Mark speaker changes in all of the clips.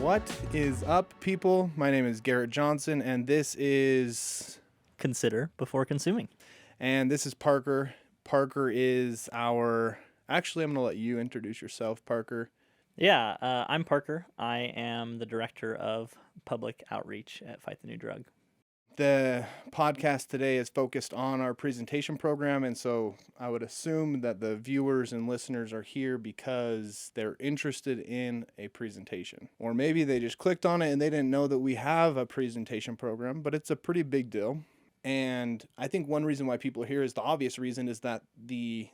Speaker 1: What is up, people? My name is Garrett Johnson, and this is
Speaker 2: Consider before consuming.
Speaker 1: Parker. Parker is our... Actually, I'm going to let you introduce yourself, Parker.
Speaker 2: Yeah, I'm Parker. I am the director of public outreach at Fight the New Drug.
Speaker 1: The podcast today is focused on our presentation program, and so I would assume that the viewers and listeners are here because they're interested in a presentation. Or maybe they just clicked on it and they didn't know that we have a presentation program, but it's a pretty big deal. And I think one reason why people are here is the obvious reason is that the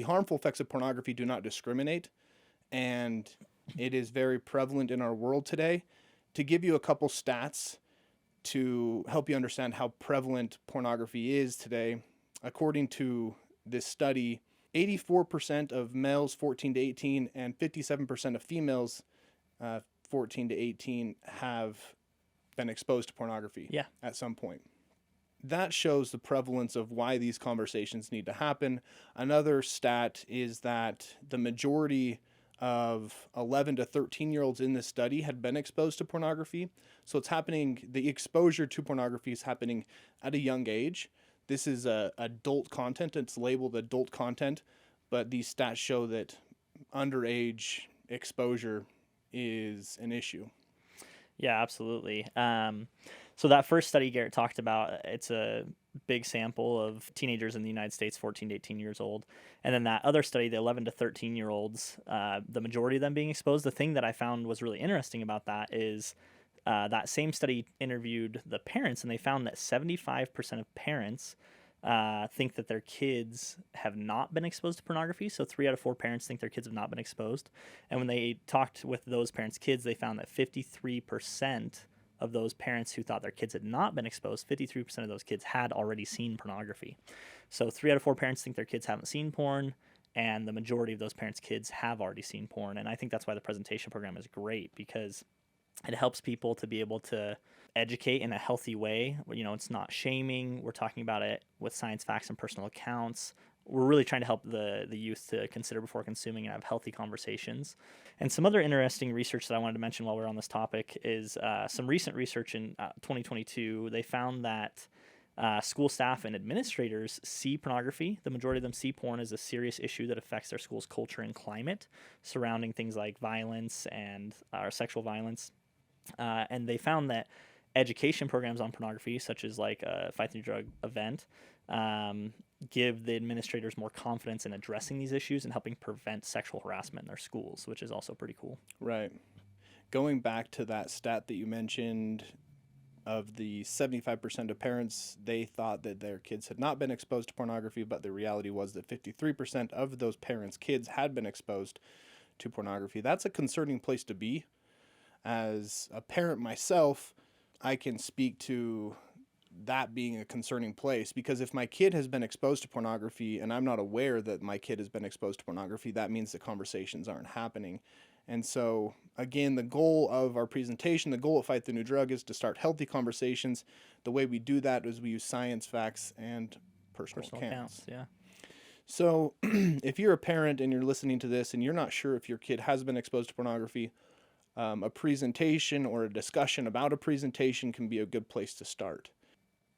Speaker 1: harmful effects of pornography do not discriminate, and it is very prevalent in our world today. To give you a couple stats to help you understand how prevalent pornography is today, according to this study, 84% of males 14 to 18 and 57% of females 14 to 18 have been exposed to pornography at some point. That shows the prevalence of why these conversations need to happen. Another stat is that the majority of 11 to 13-year-olds in this study had been exposed to pornography. So it's happening, the exposure to pornography is happening at a young age. This is adult content. It's labeled adult content, but these stats show that underage exposure is an issue.
Speaker 2: Yeah, absolutely. So that first study Garrett talked about, it's a big sample of teenagers in the United States, 14 to 18 years old. And then that other study, the 11 to 13-year-olds, the majority of them being exposed. The thing that I found was really interesting about that is that same study interviewed the parents, and they found that 75% of parents think that their kids have not been exposed to pornography. So 3 out of 4 parents think their kids have not been exposed. And when they talked with those parents' kids, they found that 53% of those parents who thought their kids had not been exposed, 53% of those kids had already seen pornography. So 3 out of 4 parents think their kids haven't seen porn, and the majority of those parents' kids have already seen porn. And I think that's why the presentation program is great, because it helps people to be able to educate in a healthy way. You know, it's not shaming. We're talking about it with science, facts, and personal accounts. We're really trying to help the youth to consider before consuming and have healthy conversations. And some other interesting research that I wanted to mention while we're on this topic is some recent research in 2022. They found that school staff and administrators see pornography. The majority of them see porn as a serious issue that affects their school's culture and climate surrounding things like violence and sexual violence. And they found that education programs on pornography, such as like a Fight the New Drug event, give the administrators more confidence in addressing these issues and helping prevent sexual harassment in their schools, which is also pretty cool.
Speaker 1: Right. Going back to that stat that you mentioned of the 75% of parents, they thought that their kids had not been exposed to pornography, but the reality was that 53% of those parents' kids had been exposed to pornography. That's a concerning place to be. As a parent myself, I can speak to that being a concerning place, because if my kid has been exposed to pornography and I'm not aware that my kid has been exposed to pornography, that means the conversations aren't happening. And so, again, the goal of our presentation, the goal of Fight the New Drug, is to start healthy conversations. The way we do that is we use science, facts, and personal accounts.
Speaker 2: Yeah.
Speaker 1: So if you're a parent and you're listening to this and you're not sure if your kid has been exposed to pornography, a presentation or a discussion about a presentation can be a good place to start.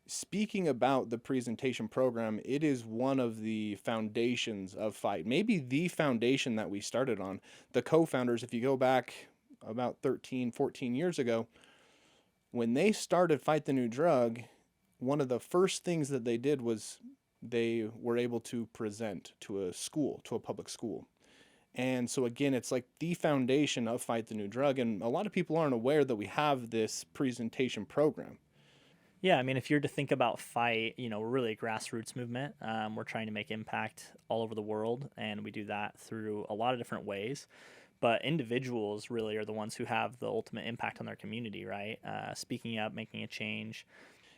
Speaker 1: Speaking about the presentation program, it is one of the foundations of Fight, maybe the foundation that we started on. The co-founders, if you go back about 13, 14 years ago, when they started Fight the New Drug, one of the first things that they did was they were able to present to a school, to a public school. And so again, it's like the foundation of Fight the New Drug, and a lot of people aren't aware that we have this presentation program.
Speaker 2: Yeah, I mean, if you're to think about Fight, you know, we're really a grassroots movement. We're trying to make impact all over the world, and we do that through a lot of different ways. But individuals really are the ones who have the ultimate impact on their community, right? Speaking up, making a change.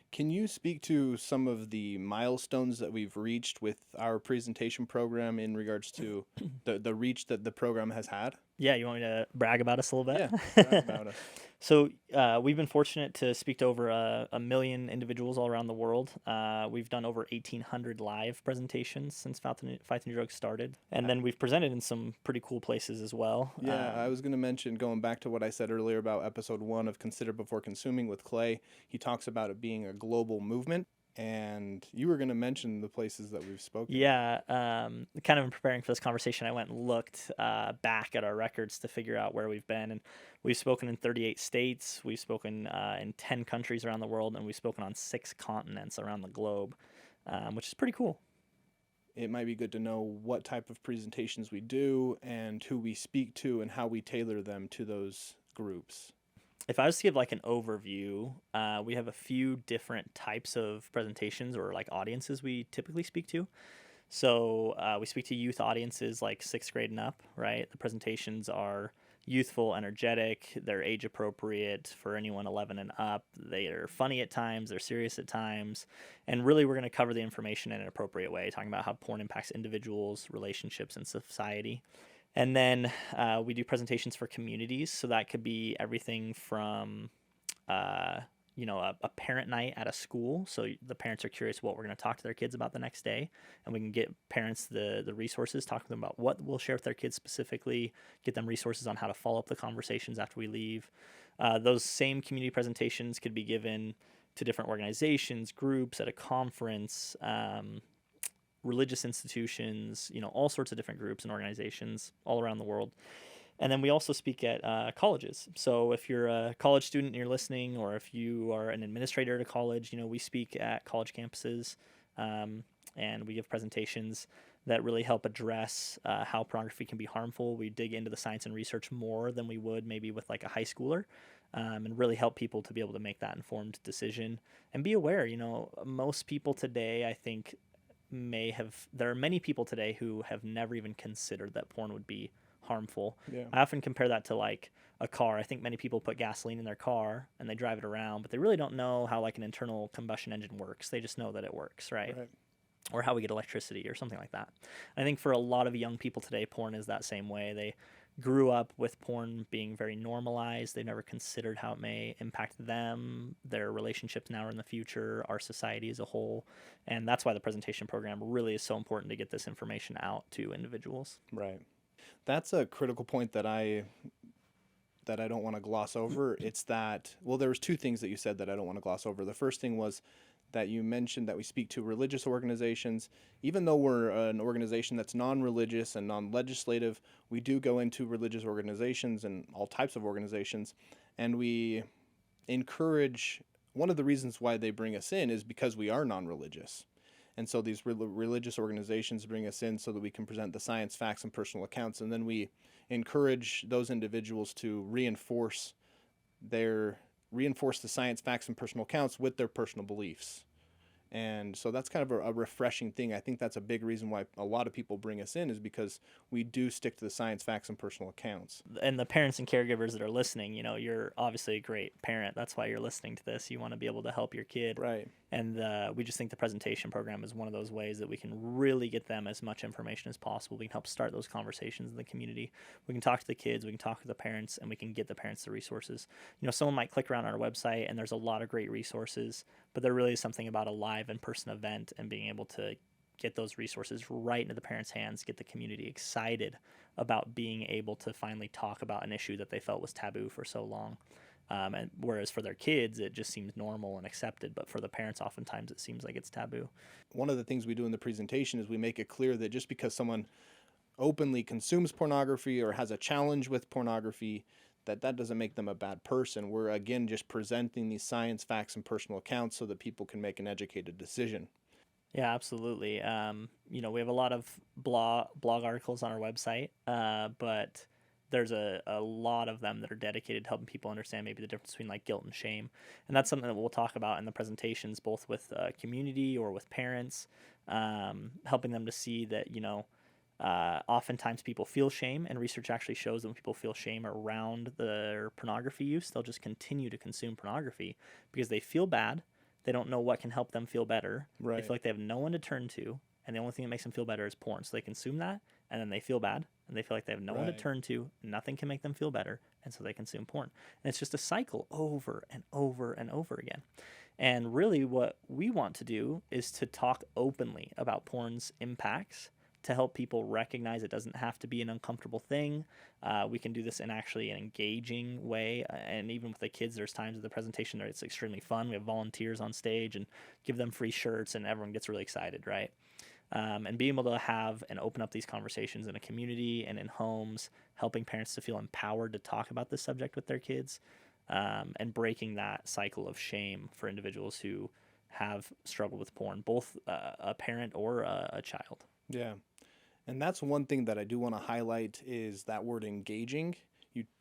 Speaker 1: Can you speak to some of the milestones that we've reached with our presentation program in regards to the reach that the program has had?
Speaker 2: Yeah, you want me to brag about us a little
Speaker 1: Yeah,
Speaker 2: bit?
Speaker 1: brag about us.
Speaker 2: So we've been fortunate to speak to over a million individuals all around the world. We've done over 1,800 live presentations since Fight the New Drugs started. And then we've presented in some pretty cool places as well.
Speaker 1: Yeah, I was going to mention, going back to what I said earlier about episode 1 of Consider Before Consuming with Clay, he talks about it being a global movement. And you were going to mention the places that we've spoken.
Speaker 2: Yeah, kind of in preparing for this conversation, I went and looked back at our records to figure out where we've been. And we've spoken in 38 states, we've spoken in 10 countries around the world, and we've spoken on 6 continents around the globe, which is pretty cool.
Speaker 1: It might be good to know what type of presentations we do and who we speak to and how we tailor them to those groups.
Speaker 2: If I was to give like an overview, we have a few different types of presentations or like audiences we typically speak to. So we speak to youth audiences like 6th grade and up, right? The presentations are youthful, energetic, they're age appropriate for anyone 11 and up. They are funny at times, they're serious at times. And really, we're going to cover the information in an appropriate way, talking about how porn impacts individuals, relationships, and society. And then we do presentations for communities. So that could be everything from a parent night at a school. So the parents are curious what we're going to talk to their kids about the next day. And we can get parents the resources, talk to them about what we'll share with their kids specifically, get them resources on how to follow up the conversations after we leave. Those same community presentations could be given to different organizations, groups, at a conference, religious institutions, all sorts of different groups and organizations all around the world. And then we also speak at colleges. So if you're a college student and you're listening, or if you are an administrator at a college, we speak at college campuses, and we give presentations that really help address how pornography can be harmful. We dig into the science and research more than we would maybe with like a high schooler, and really help people to be able to make that informed decision and be aware. Most people today, I think, there are many people today who have never even considered that porn would be harmful.
Speaker 1: Yeah.
Speaker 2: I often compare that to like a car. I think many people put gasoline in their car and they drive it around, but they really don't know how like an internal combustion engine works. They just know that it works, right? Or how we get electricity or something like that. I think for a lot of young people today, porn is that same way. They grew up with porn being very normalized. They never considered how it may impact them, their relationships now or in the future, our society as a whole. And that's why the presentation program really is so important to get this information out to individuals.
Speaker 1: Right. That's a critical point that I don't want to gloss over. It's that, well, there was 2 things that you said that I don't want to gloss over. The first thing was that you mentioned that we speak to religious organizations. Even though we're an organization that's non-religious and non-legislative, we do go into religious organizations and all types of organizations, and we encourage, one of the reasons why they bring us in is because we are non-religious. And so these religious organizations bring us in so that we can present the science, facts, and personal accounts. And then we encourage those individuals to reinforce the science, facts, and personal accounts with their personal beliefs. And so that's kind of a refreshing thing. I think that's a big reason why a lot of people bring us in, is because we do stick to the science, facts, and personal accounts.
Speaker 2: And the parents and caregivers that are listening, you're obviously a great parent. That's why you're listening to this. You want to be able to help your kid.
Speaker 1: Right.
Speaker 2: And we just think the presentation program is one of those ways that we can really get them as much information as possible. We can help start those conversations in the community. We can talk to the kids, we can talk to the parents, and we can get the parents the resources. Someone might click around our website and there's a lot of great resources, but there really is something about a live in-person event and being able to get those resources right into the parents' hands, get the community excited about being able to finally talk about an issue that they felt was taboo for so long. And whereas for their kids, it just seems normal and accepted, but for the parents, oftentimes it seems like it's taboo.
Speaker 1: One of the things we do in the presentation is we make it clear that just because someone openly consumes pornography or has a challenge with pornography, that doesn't make them a bad person. We're, again, just presenting these science, facts, and personal accounts so that people can make an educated decision.
Speaker 2: Yeah, absolutely. We have a lot of blog articles on our website, but there's a lot of them that are dedicated to helping people understand maybe the difference between like guilt and shame. And that's something that we'll talk about in the presentations, both with community or with parents, helping them to see that, oftentimes people feel shame, and research actually shows that when people feel shame around their pornography use, they'll just continue to consume pornography because they feel bad. They don't know what can help them feel better.
Speaker 1: Right.
Speaker 2: They feel like they have no one to turn to, and the only thing that makes them feel better is porn. So they consume that, and then they feel bad, and they feel like they have no one to
Speaker 1: Right.
Speaker 2: turn to. Nothing can make them feel better, and so they consume porn. And it's just a cycle over and over and over again. And really, what we want to do is to talk openly about porn's impacts to help people recognize it doesn't have to be an uncomfortable thing. We can do this in actually an engaging way. And even with the kids, there's times of the presentation where it's extremely fun. We have volunteers on stage and give them free shirts, and everyone gets really excited, right? And being able to have and open up these conversations in a community and in homes, helping parents to feel empowered to talk about this subject with their kids, and breaking that cycle of shame for individuals who have struggled with porn, both a parent or a child.
Speaker 1: Yeah. And that's one thing that I do want to highlight is that word engaging.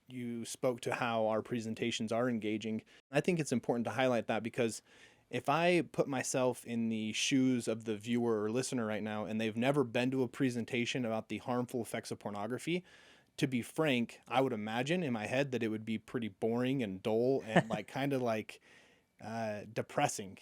Speaker 1: You spoke to how our presentations are engaging. I think it's important to highlight that because if I put myself in the shoes of the viewer or listener right now and they've never been to a presentation about the harmful effects of pornography, to be frank, I would imagine in my head that it would be pretty boring and dull and like kind of like depressing.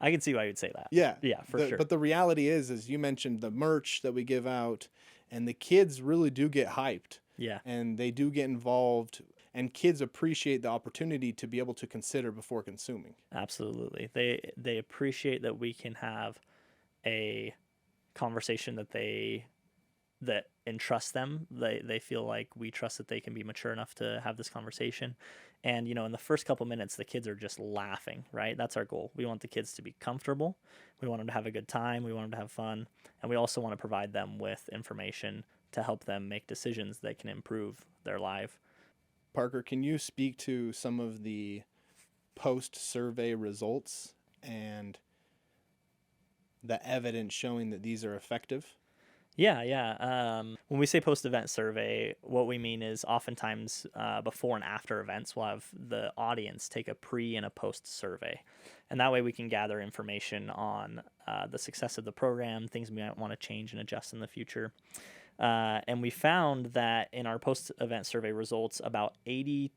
Speaker 2: I can see why you'd say that.
Speaker 1: Yeah.
Speaker 2: Yeah, for sure.
Speaker 1: But the reality is, as you mentioned, the merch that we give out and the kids really do get hyped
Speaker 2: Yeah,
Speaker 1: and they do get involved and kids appreciate the opportunity to be able to consider before consuming.
Speaker 2: absolutely. They appreciate that we can have a conversation that entrusts them. They feel like we trust that they can be mature enough to have this conversation. And in the first couple minutes, the kids are just laughing, right? That's our goal. We want the kids to be comfortable. We want them to have a good time. We want them to have fun. And we also want to provide them with information to help them make decisions that can improve their life.
Speaker 1: Parker, can you speak to some of the post-survey results and the evidence showing that these are effective?
Speaker 2: Yeah. When we say post-event survey, what we mean is oftentimes before and after events, we'll have the audience take a pre and a post survey. And that way we can gather information on the success of the program, things we might want to change and adjust in the future. And we found that in our post-event survey results, about 82%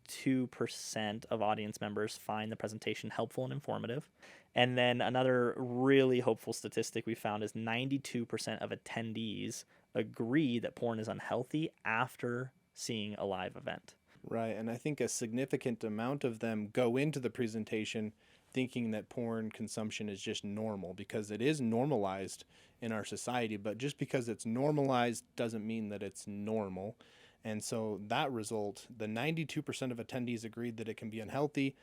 Speaker 2: of audience members find the presentation helpful and informative. And then another really hopeful statistic we found is 92% of attendees agree that porn is unhealthy after seeing a live event.
Speaker 1: Right. And I think a significant amount of them go into the presentation thinking that porn consumption is just normal because it is normalized in our society. But just because it's normalized doesn't mean that it's normal. And so that result, the 92% of attendees agreed that it can be unhealthy.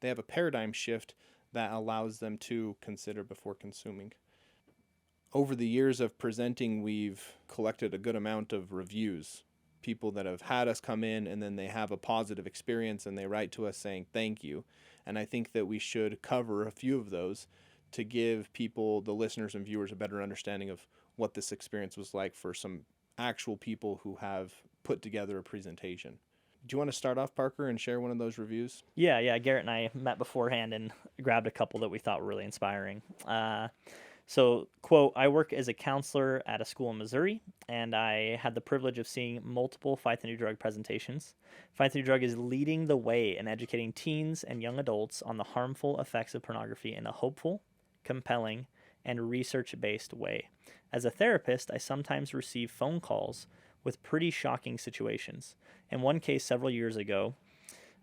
Speaker 1: They have a paradigm shift that allows them to consider before consuming. Over the years of presenting, we've collected a good amount of reviews. People that have had us come in and then they have a positive experience and they write to us saying thank you. And I think that we should cover a few of those to give people, the listeners and viewers, a better understanding of what this experience was like for some actual people who have put together a presentation. Do you want to start off, Parker, and share one of those reviews?
Speaker 2: Yeah. Garrett and I met beforehand and grabbed a couple that we thought were really inspiring. So, quote, I work as a counselor at a school in Missouri, and I had the privilege of seeing multiple Fight the New Drug presentations. Fight the New Drug is leading the way in educating teens and young adults on the harmful effects of pornography in a hopeful, compelling, and research-based way. As a therapist, I sometimes receive phone calls with pretty shocking situations. In one case several years ago,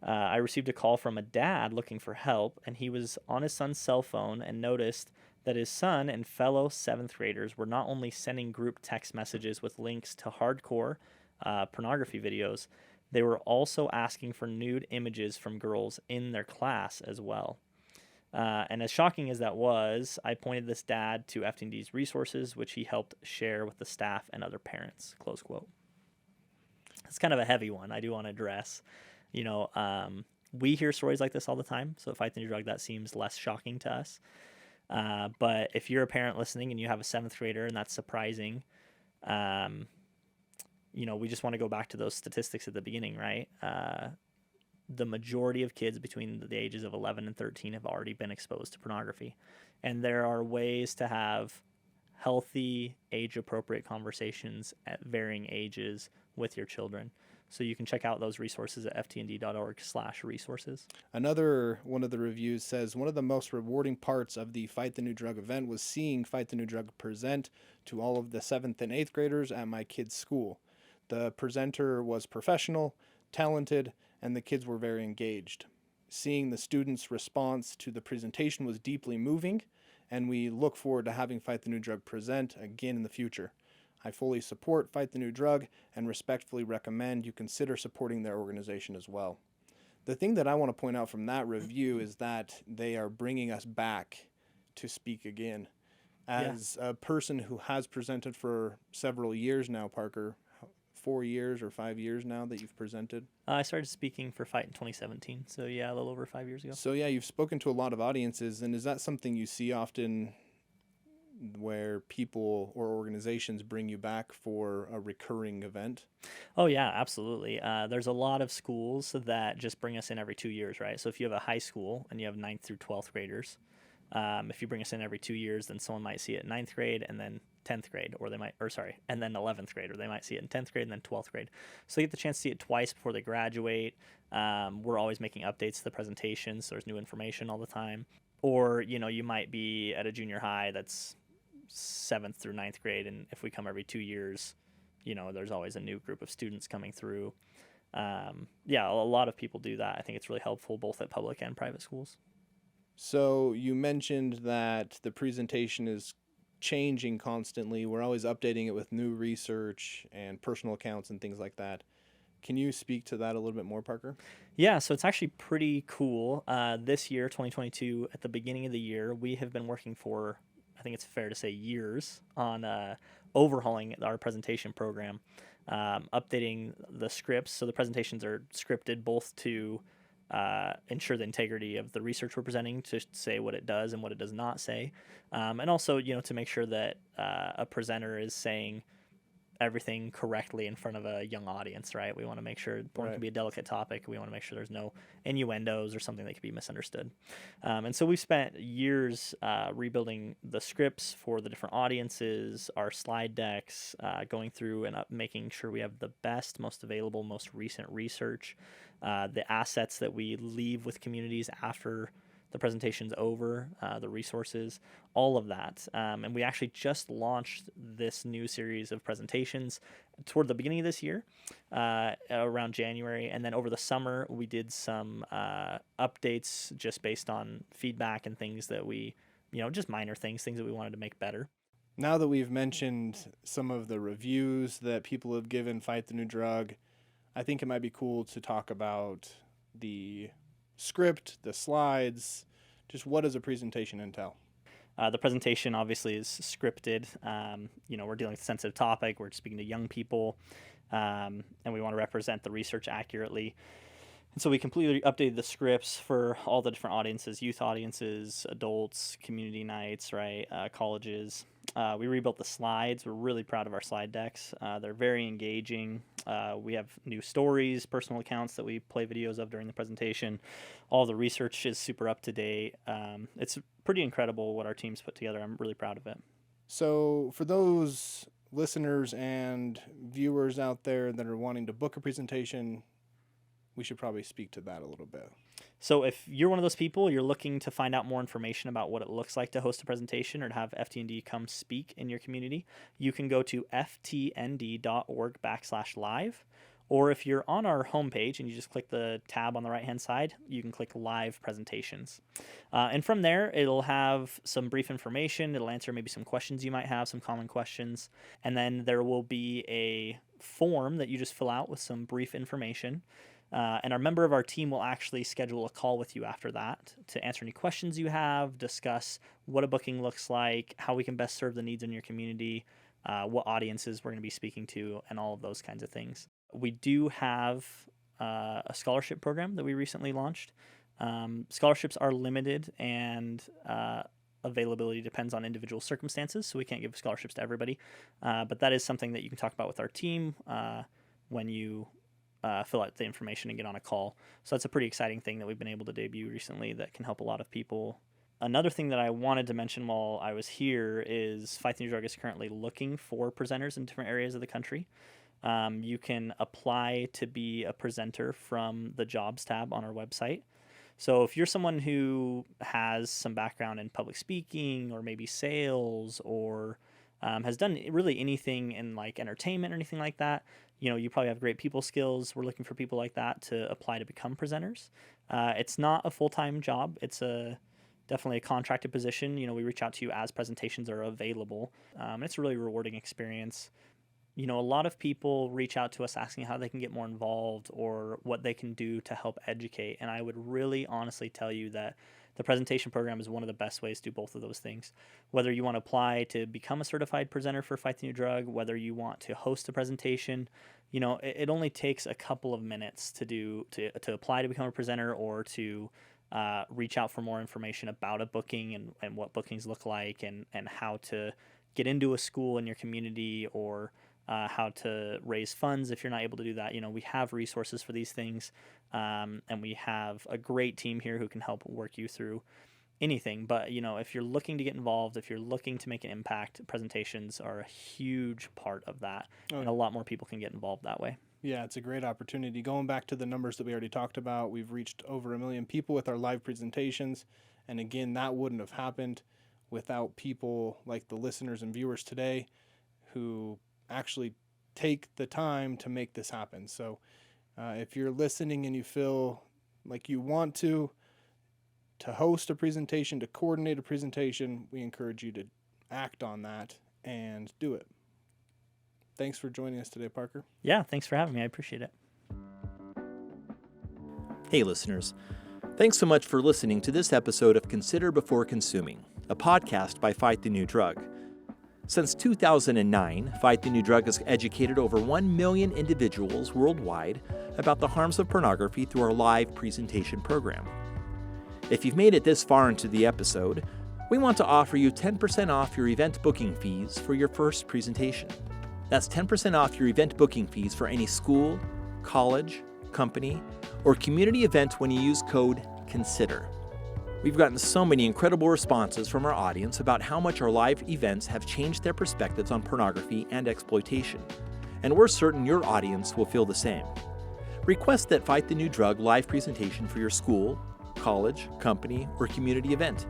Speaker 2: I received a call from a dad looking for help, and he was on his son's cell phone and noticed that his son and fellow 7th graders were not only sending group text messages with links to hardcore pornography videos, they were also asking for nude images from girls in their class as well. And as shocking as that was, I pointed this dad to FTND's resources, which he helped share with the staff and other parents, close quote. It's kind of a heavy one I do want to address. We hear stories like this all the time, so if I think drug, that seems less shocking to us. But if you're a parent listening and you have a 7th grader and that's surprising, we just want to go back to those statistics at the beginning, right? The majority of kids between the ages of 11 and 13 have already been exposed to pornography. And there are ways to have healthy, age-appropriate conversations at varying ages with your children. So you can check out those resources at ftnd.org/resources.
Speaker 1: Another one of the reviews says one of the most rewarding parts of the Fight the New Drug event was seeing Fight the New Drug present to all of the 7th and 8th graders at my kids' school. The presenter was professional, talented, and the kids were very engaged. Seeing the students' response to the presentation was deeply moving, and we look forward to having Fight the New Drug present again in the future. I fully support Fight the New Drug and respectfully recommend you consider supporting their organization as well. The thing that I want to point out from that review is that they are bringing us back to speak again. As a person who has presented for several years now, Parker, 4 years or 5 years now that you've presented?
Speaker 2: I started speaking for Fight in 2017, so yeah, a little over 5 years ago.
Speaker 1: So yeah, you've spoken to a lot of audiences, and is that something you see often where people or organizations bring you back for a recurring event?
Speaker 2: Oh yeah, absolutely. There's a lot of schools that just bring us in every 2 years, right? So if you have a high school and you have 9th through 12th graders, if you bring us in every 2 years, then someone might see it in 9th grade and then 10th grade, and then 11th grade, or they might see it in 10th grade and then 12th grade. So they get the chance to see it twice before they graduate. We're always making updates to the presentations, so there's new information all the time. Or, you might be at a junior high that's 7th through 9th grade, and if we come every 2 years, there's always a new group of students coming through. A lot of people do that. I think it's really helpful both at public and private schools.
Speaker 1: So you mentioned that the presentation is changing constantly. We're always updating it with new research and personal accounts and things like that. Can you speak to that a little bit more, Parker?
Speaker 2: Yeah, so it's actually pretty cool. This year, 2022, at the beginning of the year, we have been working for, I think it's fair to say, years on overhauling our presentation program, updating the scripts. So the presentations are scripted both to ensure the integrity of the research we're presenting, to say what it does and what it does not say, and also to make sure that a presenter is saying everything correctly in front of a young audience, right? We want to make sure porn can be a delicate topic. We want to make sure there's no innuendos or something that could be misunderstood. And so we've spent years rebuilding the scripts for the different audiences, our slide decks, going through and making sure we have the best, most available, most recent research, the assets that we leave with communities after the presentation's over, the resources, all of that. And we actually just launched this new series of presentations toward the beginning of this year, around January. And then over the summer, we did some updates just based on feedback and things that we, just minor things that we wanted to make better.
Speaker 1: Now that we've mentioned some of the reviews that people have given Fight the New Drug, I think it might be cool to talk about the script, the slides, just what does a presentation entail?
Speaker 2: The presentation obviously is scripted. We're dealing with a sensitive topic. We're speaking to young people, and we want to represent the research accurately. And so we completely updated the scripts for all the different audiences: youth audiences, adults, community nights, right, colleges. We rebuilt the slides. We're really proud of our slide decks. They're very engaging. We have new stories, personal accounts that we play videos of during the presentation. All the research is super up to date. It's pretty incredible what our team's put together. I'm really proud of it.
Speaker 1: So for those listeners and viewers out there that are wanting to book a presentation, we should probably speak to that a little bit.
Speaker 2: So if you're one of those people, you're looking to find out more information about what it looks like to host a presentation or to have FTND come speak in your community, you can go to ftnd.org/live. Or if you're on our homepage and you just click the tab on the right-hand side, you can click Live Presentations. And from there, it'll have some brief information. It'll answer maybe some questions you might have, some common questions. And then there will be a form that you just fill out with some brief information. And our member of our team will actually schedule a call with you after that to answer any questions you have, discuss what a booking looks like, how we can best serve the needs in your community, what audiences we're going to be speaking to, and all of those kinds of things. We do have a scholarship program that we recently launched. Scholarships are limited, and availability depends on individual circumstances, so we can't give scholarships to everybody. But that is something that you can talk about with our team when you fill out the information and get on a call. So that's a pretty exciting thing that we've been able to debut recently that can help a lot of people Another thing that I wanted to mention while I was here is Fight the New Drug is currently looking for presenters in different areas of the country. You can apply to be a presenter from the jobs tab on our website. So if you're someone who has some background in public speaking or maybe sales or has done really anything in like entertainment or anything like that, you probably have great people skills. We're looking for people like that to apply to become presenters. It's not a full-time job. It's definitely a contracted position. We reach out to you as presentations are available. It's a really rewarding experience. A lot of people reach out to us asking how they can get more involved or what they can do to help educate. And I would really honestly tell you that the presentation program is one of the best ways to do both of those things. Whether you want to apply to become a certified presenter for Fight the New Drug, whether you want to host a presentation, it only takes a couple of minutes to apply to become a presenter or to reach out for more information about a booking and what bookings look like and how to get into a school in your community or how to raise funds if you're not able to do that. We have resources for these things, and we have a great team here who can help work you through anything. But, if you're looking to get involved, if you're looking to make an impact, presentations are a huge part of that, and a lot more people can get involved that way.
Speaker 1: Yeah, it's a great opportunity. Going back to the numbers that we already talked about, we've reached over 1 million people with our live presentations. And again, that wouldn't have happened without people like the listeners and viewers today who actually take the time to make this happen. So if you're listening and you feel like you want to host a presentation, to coordinate a presentation, we encourage you to act on that and do it. Thanks for joining us today, Parker.
Speaker 2: Yeah, thanks for having me. I appreciate it.
Speaker 3: Hey, listeners. Thanks so much for listening to this episode of Consider Before Consuming, a podcast by Fight the New Drug. Since 2009, Fight the New Drug has educated over 1 million individuals worldwide about the harms of pornography through our live presentation program. If you've made it this far into the episode, we want to offer you 10% off your event booking fees for your first presentation. That's 10% off your event booking fees for any school, college, company, or community event when you use code CONSIDER. We've gotten so many incredible responses from our audience about how much our live events have changed their perspectives on pornography and exploitation, and we're certain your audience will feel the same. Request that Fight the New Drug live presentation for your school, college, company, or community event.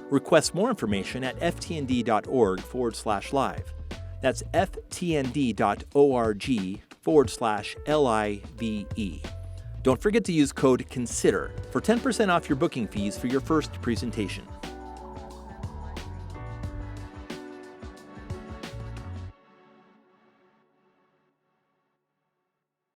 Speaker 3: Request more information at ftnd.org/live. That's ftnd.org/LIVE. Don't forget to use code CONSIDER for 10% off your booking fees for your first presentation.